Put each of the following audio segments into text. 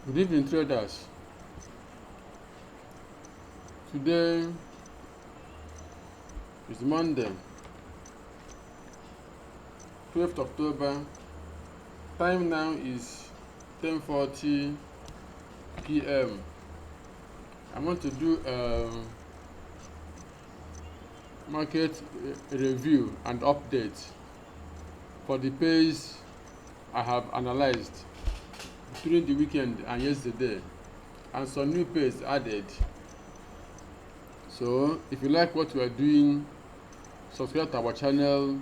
Good evening, traders. Today is Monday, 12th October. Time now is 10:40 p.m. I want to do a market review and update for the pairs I have analyzed during the weekend and yesterday, and some new pairs added. So if you like what we are doing, subscribe to our channel,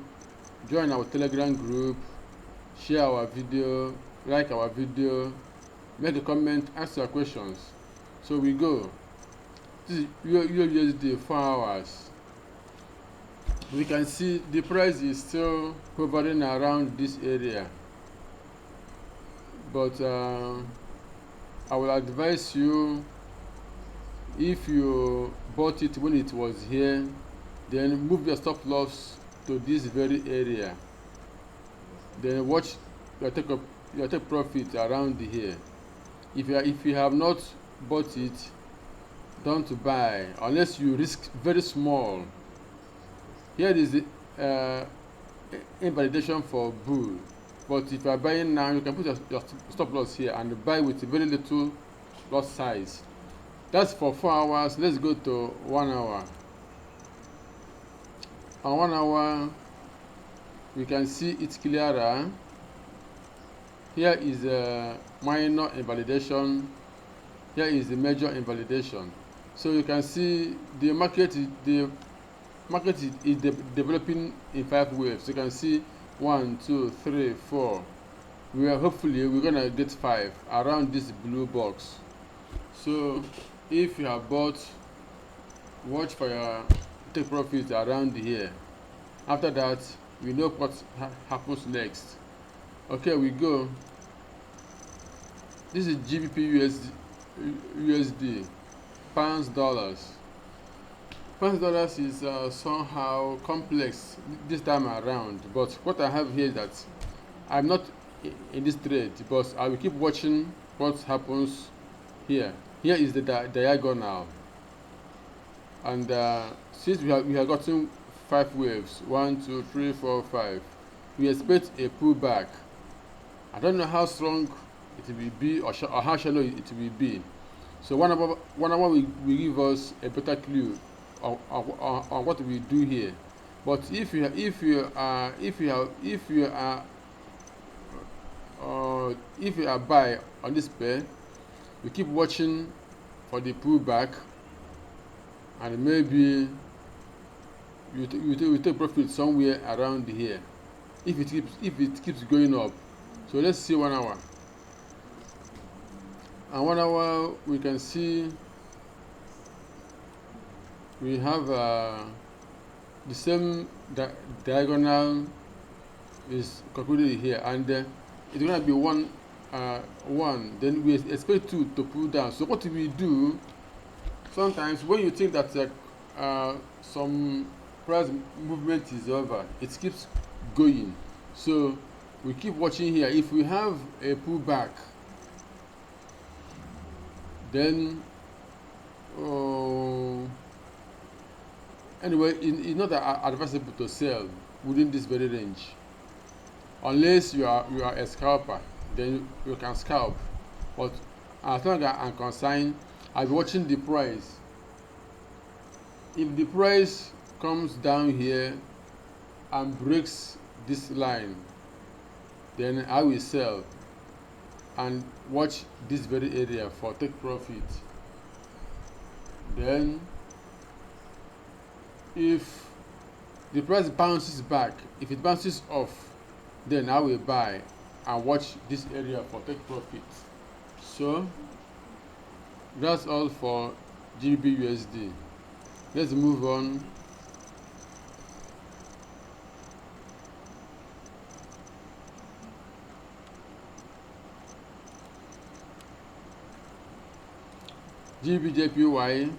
join our Telegram group, share our video, like our video, make a comment, ask your questions. So we go. This is USD 4 hours. We can see the price is still hovering around this area, but I will advise you, if you bought it when it was here, then move your stop loss to this very area, then watch your take profit around here. If you have not bought it, don't buy unless you risk very small. Here is the invalidation for bull, but if you are buying now, you can put your stop loss here and buy with very little loss size. That's for 4 hours. Let's go to 1 hour. On 1 hour, we can see it clearer. Here is a minor invalidation. Here is the major invalidation. So you can see the market is developing in 5 waves. You can see 1, 2, 3, 4. Hopefully we're gonna get 5 around this blue box. So if you have bought, watch for your take profit around here. After that, we know what happens next. Okay, we go. This is GBP USD pounds dollars. Pounds dollars is somehow complex this time around, but what I have here is that I'm not in this trade, but I will keep watching what happens here. Here is the diagonal, and since we have gotten 5 waves, 1, 2, 3, 4, 5, we expect a pullback. I don't know how strong it will be or how shallow it will be. So 1 hour will give us a better clue on what we do here. But if you are buy on this pair, we keep watching for the pullback, and maybe you take profit somewhere around here if it keeps going up. So let's see 1 hour. And 1 hour, we can see we have the same diagonal is concluded here, and it's going to be 1, then we expect 2 to pull down. So what we do, sometimes when you think that some price movement is over, it keeps going. So we keep watching here. If we have a pullback, then anyway, it's not advisable to sell within this very range, unless you are a scalper. Then you can scalp, but as long as I'm concerned, I'll be watching the price. If the price comes down here and breaks this line, then I will sell and watch this very area for take profit. Then if the price bounces back, if it bounces off, then I will buy and watch this area for take profit. So that's all for GBP USD. Let's move on. GBJPY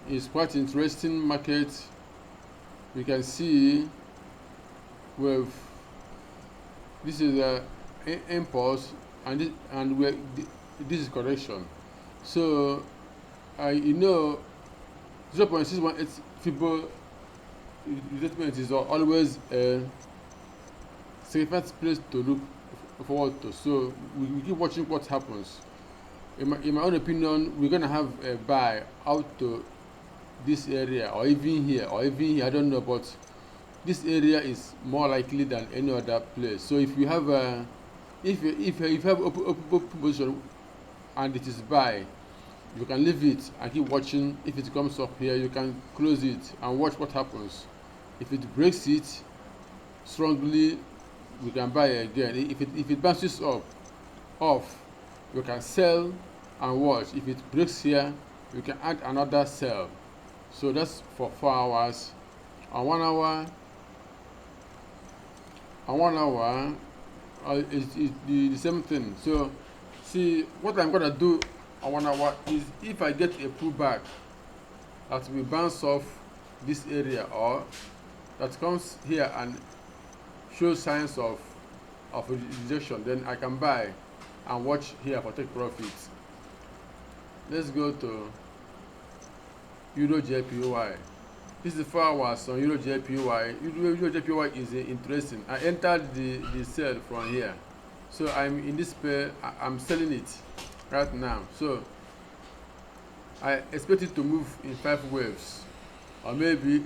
is quite interesting market. We can see with this is a impulse this is correction. So you know 0.618 Fibonacci retracement is always a significant place to look forward to. So we keep watching what happens. In my own opinion, we're gonna have a buy out to this area, or even here, I don't know, but this area is more likely than any other place. So if you have a if you have open position and it is buy, you can leave it and keep watching. If it comes up here, you can close it and watch what happens. If it breaks it strongly, we can buy again. If it bounces off, you can sell and watch. If it breaks here, you can add another sell. So that's for 4 hours. On 1 hour, it's the same thing. So see, what I'm gonna do on 1 hour is, if I get a pullback that will bounce off this area, or that comes here and shows signs of rejection, then I can buy and watch here for take profits. Let's go to Euro JPY. This is 4 hours on Euro JPY. Euro JPY is interesting. I entered the sell from here, so I'm in this pair. I'm selling it right now. So I expect it to move in 5 waves, or maybe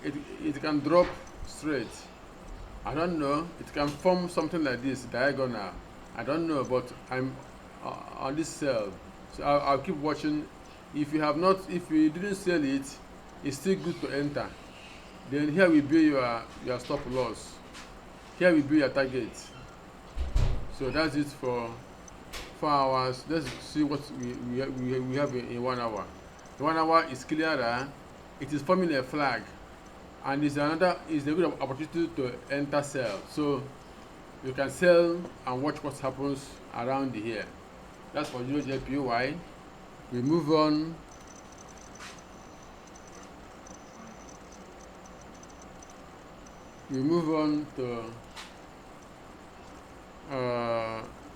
it can drop straight. I don't know. It can form something like this, diagonal. I don't know, but I'm on this sell, so I'll keep watching. If you didn't sell it, it's still good to enter. Then here will be your stop loss. Here will be your target. So that's it for 4 hours. Let's see what we have in 1 hour. The 1 hour is clearer. It is forming a flag, and is a good opportunity to enter sell. So you can sell and watch what happens around here. That's for Euro JPY. We move on. To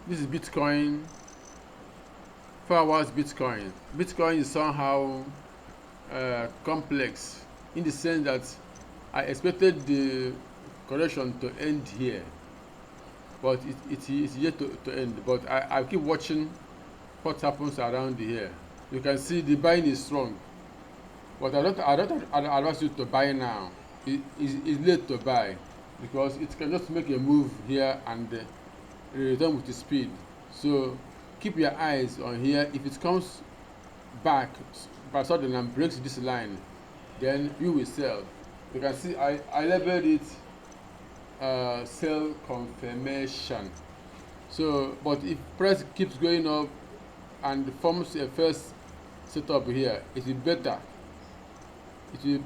this is Bitcoin. 4 hours Bitcoin. Bitcoin is somehow complex, in the sense that I expected the correction to end here, but it is yet to end. But I keep watching what happens around here. You can see the buying is strong, but I don't advise you to buy now. It's late to buy, because it can just make a move here and return with the speed. So keep your eyes on here. If it comes back by sudden and breaks this line, then you will sell. You can see I labeled it sell confirmation. So, but if price keeps going up and forms a first setup here, it is better. It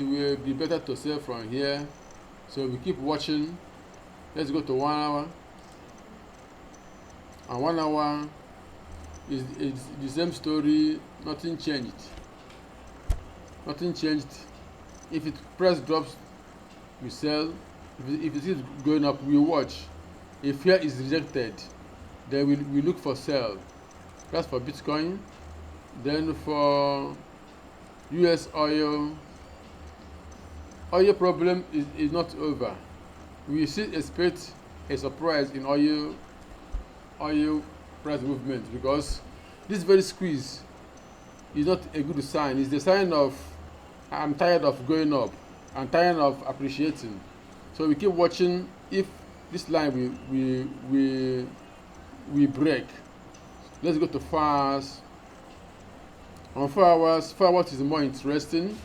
will be better to sell from here. So we keep watching. Let's go to 1 hour. And 1 hour is the same story. Nothing changed. If it price drops, we sell. If it is going up, we watch. If here is rejected, then we look for sell. That's for Bitcoin. Then for US oil problem is not over. We still expect a surprise in oil price movement, because this very squeeze is not a good sign. It's the sign of I'm tired of going up, I'm tired of appreciating. So we keep watching. If this line we break, let's go to fast. On 4 hours, 4 hours is more interesting,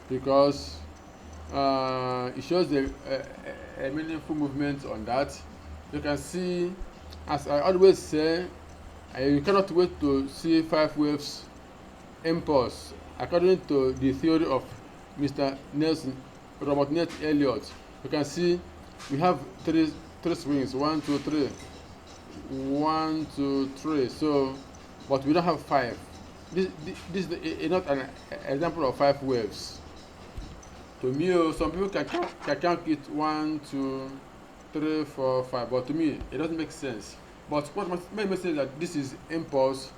because it shows a meaningful movement on that. You can see, as I always say, you cannot wait to see 5 waves impulse, according to the theory of Mr. Robert Elliott. You can see we have three swings, 1, 2, 3, 1, 2, 3. So, but we don't have 5. This is not an example of 5 waves. To me, some people can count it 1, 2, 3, 4, 5, but to me it doesn't make sense. But what made me say that this is impulse,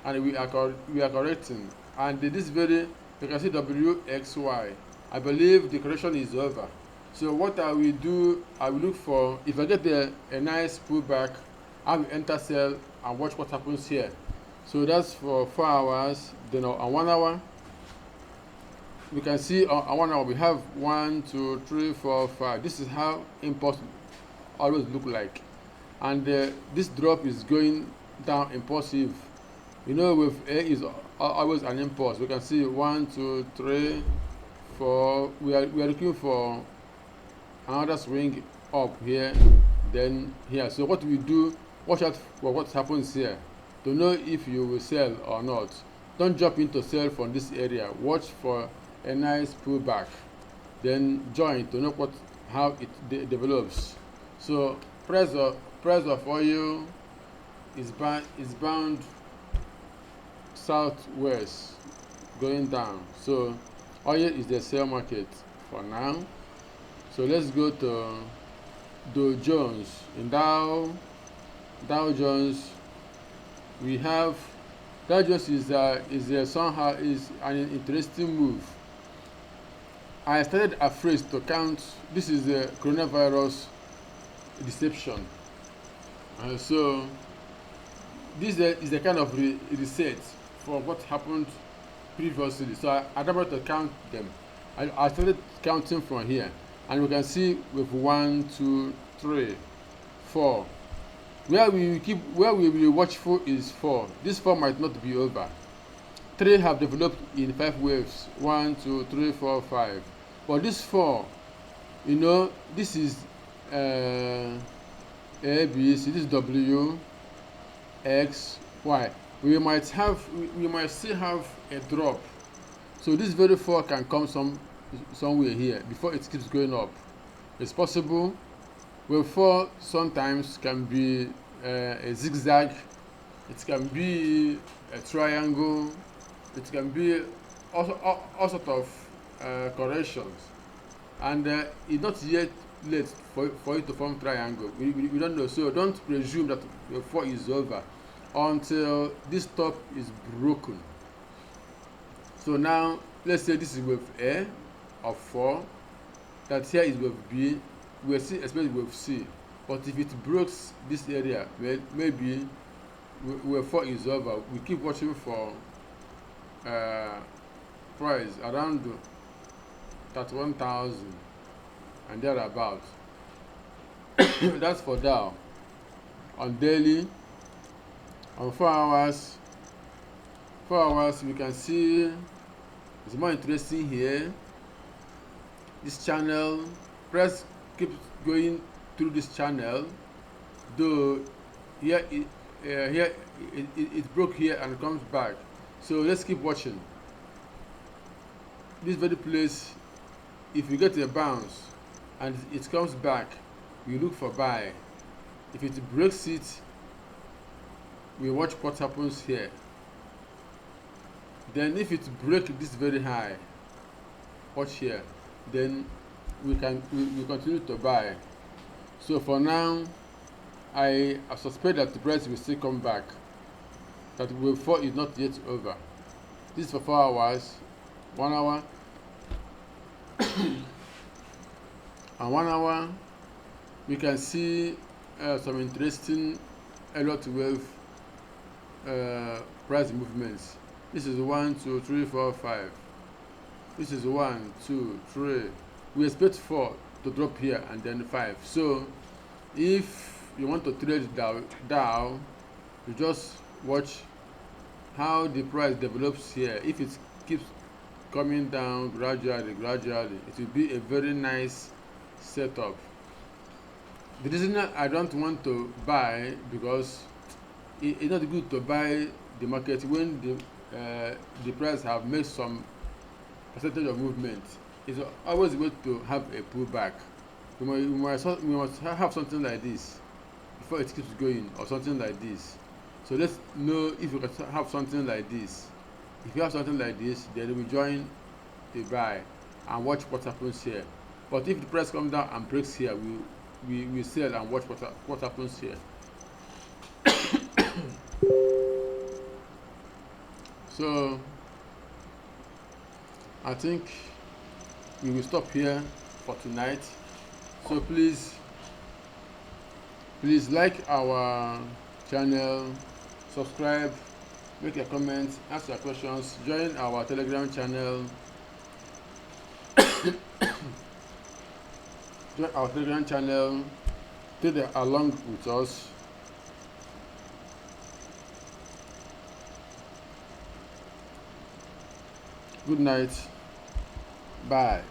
and we are correcting. And this very, you can see WXY. I believe the correction is over. So what I will do, I will look for, if I get a nice pullback, I will enter sell and watch what happens here. So that's for 4 hours. Then on 1 hour, we can see on 1 hour we have 1, 2, 3, 4, 5. This is how impulse always look like. And this drop is going down impulsive. You know, with A is always an impulse. We can see 1, 2, 3, 4. We are looking for another swing up here, then here. So what we do, watch out for what happens here to know if you will sell or not. Don't jump into sell from this area. Watch for a nice pullback, then join to know how it develops. So price of oil is bound southwest, going down. So oil is the sell market for now. So let's go to Dow Jones. In Dow Jones, we have Dow Jones is somehow is an interesting move. I started afraid to count. This is the coronavirus deception. So this is the kind of reset for what happened previously. So I don't want to count them. I started counting from here, and we can see with 1, 2, 3, 4. Where we will be watchful is 4. This 4 might not be over. 3 have developed in 5 waves. 1, 2, 3, 4, 5. But this 4, you know, this is A, B, C. This is W, X, Y. We might still have a drop. So this very 4 can come somewhere here before it keeps going up. It's possible. Well, 4 sometimes can be a zigzag, it can be a triangle, it can be all sort of corrections, and it's not yet late for it to form triangle. We don't know, so don't presume that the 4 is over until this top is broken. So now let's say this is wave A of 4, that here is wave B. We'll see, especially with C. But if it breaks this area, maybe wave 4 is over. We keep watching for price around 31,000 and thereabout. That's for Dow. On daily, on 4 hours, we can see it's more interesting here. This channel, price keeps going through this channel, though here it broke here and comes back. So let's keep watching this very place. If you get a bounce and it comes back, we look for buy. If it breaks it, we watch what happens here. Then if it breaks this very high, watch here, then we continue to buy. So for now, I suspect that the price will still come back, that wave 4 is not yet over. This is for 4 hours, 1 hour. On 1 hour, we can see some interesting Elliott Wave price movements. This is 1, 2, 3, 4, 5. This is 1, 2, 3. We expect 4 to drop here and then 5. So if you want to trade Dow, you just watch how the price develops here. If it keeps coming down gradually, it will be a very nice setup. The reason I don't want to buy, because it's not good to buy the market when the price have made some percentage of movement. It's always good to have a pullback. We must have something like this before it keeps going, or something like this. So let's know if we can have something like this. If you have something like this, then we join the buy and watch what happens here. But if the price comes down and breaks here, we sell and watch what happens here. So I think we will stop here for tonight. So please like our channel, subscribe, make your comments, ask your questions, join our Telegram channel. Take it along with us. Good night. Bye.